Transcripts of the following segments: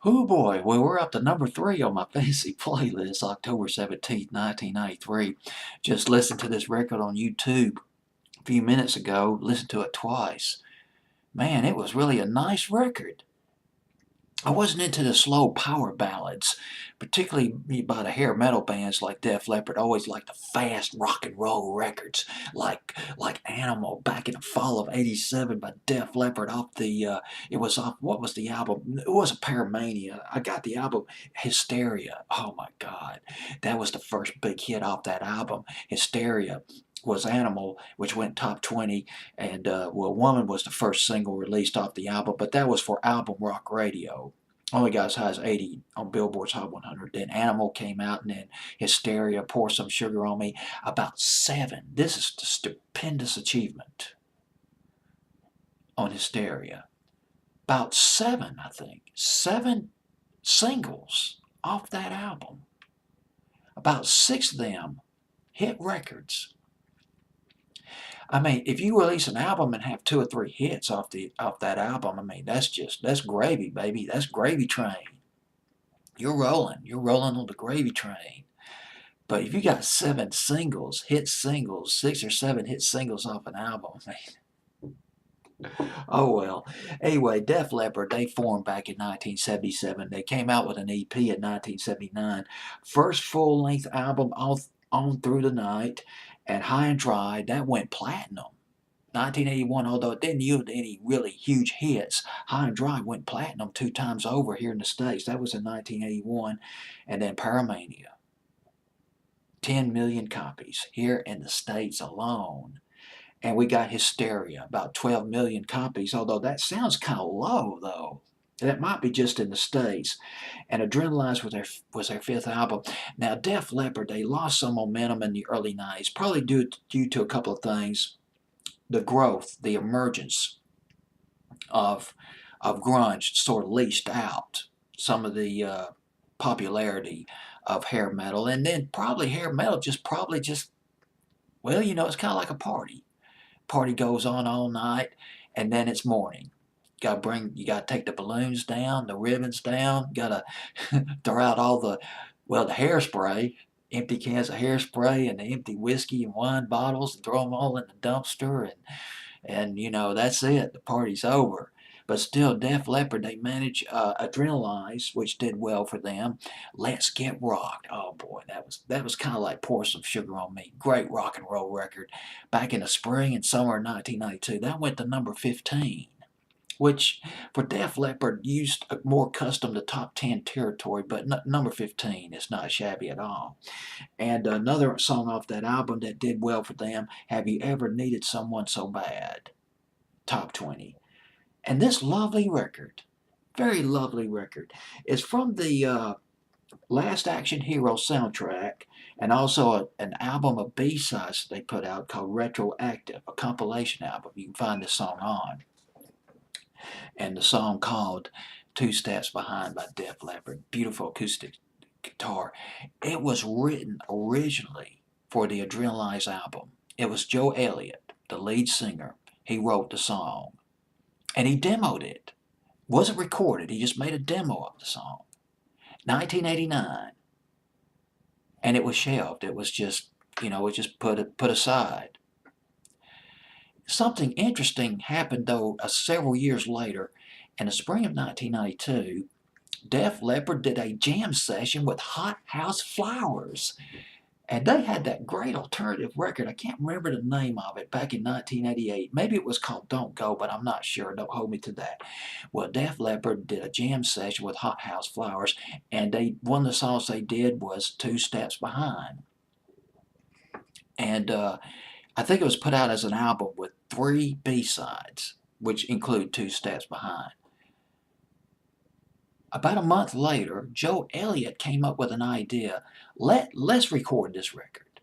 Oh boy, well, we're up to number 3 on my fantasy playlist, October 17th, 1993. Just listened to this record on YouTube a few minutes ago, listened to it twice. Man, it was really a nice record. I wasn't into the slow power ballads, particularly by the hair metal bands like Def Leppard. I always liked the fast rock and roll records, like Animal back in the fall of '87 by Def Leppard off it was off, what was the album? It wasn't Paramania. I got the album Hysteria. Oh my God, that was the first big hit off that album. Hysteria was Animal, which went top 20, and well, Woman was the first single released off the album, but that was for Album Rock Radio. Only got as high as 80 on Billboard's Hot 100. Then Animal came out, and then Hysteria, Pour Some Sugar on Me. About 7. This is the stupendous achievement on Hysteria. About 7, I think. 7 singles off that album. About 6 of them hit records. I mean, if you release an album and have 2 or 3 hits off that album, I mean, that's gravy, baby. That's gravy train. You're rolling. You're rolling on the gravy train. But if you got 7 singles, hit singles, 6 or 7 hit singles off an album, man, oh well. Anyway, Def Leppard, they formed back in 1977. They came out with an EP in 1979. First full-length album, On Through the Night, and High and Dry, that went platinum. 1981, although it didn't yield any really huge hits, High and Dry went platinum 2 times over here in the States. That was in 1981. And then Paramania, 10 million copies here in the States alone. And we got Hysteria, about 12 million copies, although that sounds kind of low, though. That might be just in the States. And Adrenalize was their 5th album. Now, Def Leppard, they lost some momentum in the early 90s, probably due to a couple of things. The growth, the emergence of grunge sort of leashed out some of the popularity of hair metal, and then probably hair metal just well, it's kind of like a party. Party goes on all night, and then it's morning. You gotta take the balloons down, the ribbons down. Gotta throw out all the hairspray, empty cans of hairspray, and the empty whiskey and wine bottles, and throw them all in the dumpster, and that's it. The party's over. But still, Def Leppard, they managed Adrenalize, which did well for them. Let's Get Rocked. Oh boy, that was kind of like Pour Some Sugar on Me. Great rock and roll record. Back in the spring and summer of 1992, that went to number 15, which for Def Leppard used more custom to top 10 territory, but number 15 is not shabby at all. And another song off that album that did well for them, Have You Ever Needed Someone So Bad? Top 20. And this lovely record, very lovely record, is from the Last Action Hero soundtrack, and also an album of B-sides they put out called Retroactive, a compilation album you can find this song on. And the song called Two Steps Behind by Def Leppard. Beautiful acoustic guitar. It was written originally for the Adrenalize album. It was Joe Elliott, the lead singer. He wrote the song. And he demoed it. Wasn't recorded, he just made a demo of the song. 1989. And it was shelved. It was just, it was just put aside. Something interesting happened, though, several years later. In the spring of 1992, Def Leppard did a jam session with Hot House Flowers. And they had that great alternative record. I can't remember the name of it back in 1988. Maybe it was called Don't Go, but I'm not sure. Don't hold me to that. Well, Def Leppard did a jam session with Hot House Flowers, and one of the songs they did was Two Steps Behind. And I think it was put out as an album with 3 B-sides, which include Two Steps Behind. About a month later, Joe Elliott came up with an idea. Let's record this record.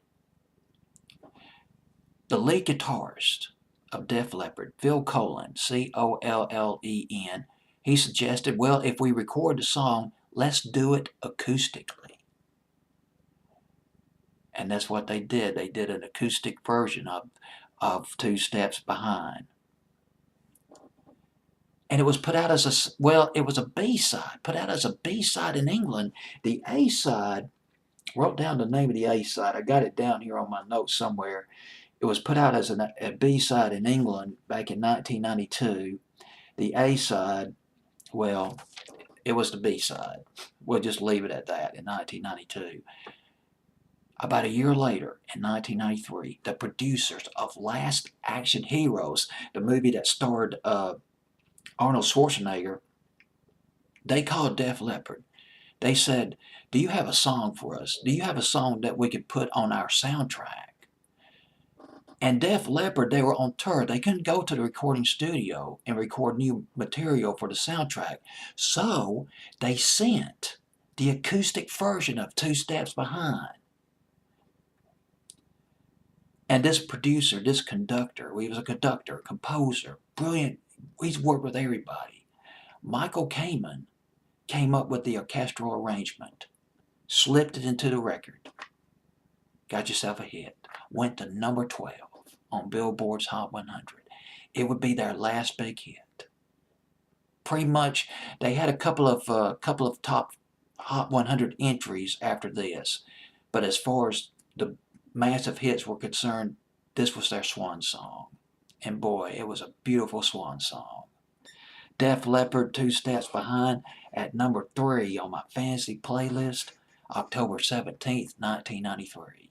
The lead guitarist of Def Leppard, Phil Collen, Collen, he suggested, well, if we record the song, let's do it acoustically. And that's what they did. They did an acoustic version of Two Steps Behind. and it was put out as well, it was a B-side, put out as a B-side in England. The A-side, wrote down the name of the A-side. I got it down here on my notes somewhere. It was put out as a B-side in England back in 1992. The A-side, well, it was the B-side. We'll just leave it at that in 1992. About a year later, in 1993, the producers of Last Action Heroes, the movie that starred Arnold Schwarzenegger, they called Def Leppard. They said, do you have a song for us? Do you have a song that we could put on our soundtrack? And Def Leppard, they were on tour. They couldn't go to the recording studio and record new material for the soundtrack. So they sent the acoustic version of Two Steps Behind. And this producer, this conductor, he was a conductor, composer, brilliant. He's worked with everybody. Michael Kamen came up with the orchestral arrangement, slipped it into the record, got yourself a hit, went to number 12 on Billboard's Hot 100. It would be their last big hit. Pretty much, they had a couple of top Hot 100 entries after this, but as far as the massive hits were concerned, this was their swan song. And boy, it was a beautiful swan song. Def Leppard, Two Steps Behind, at number 3 on my fantasy playlist, October 17th, 1993.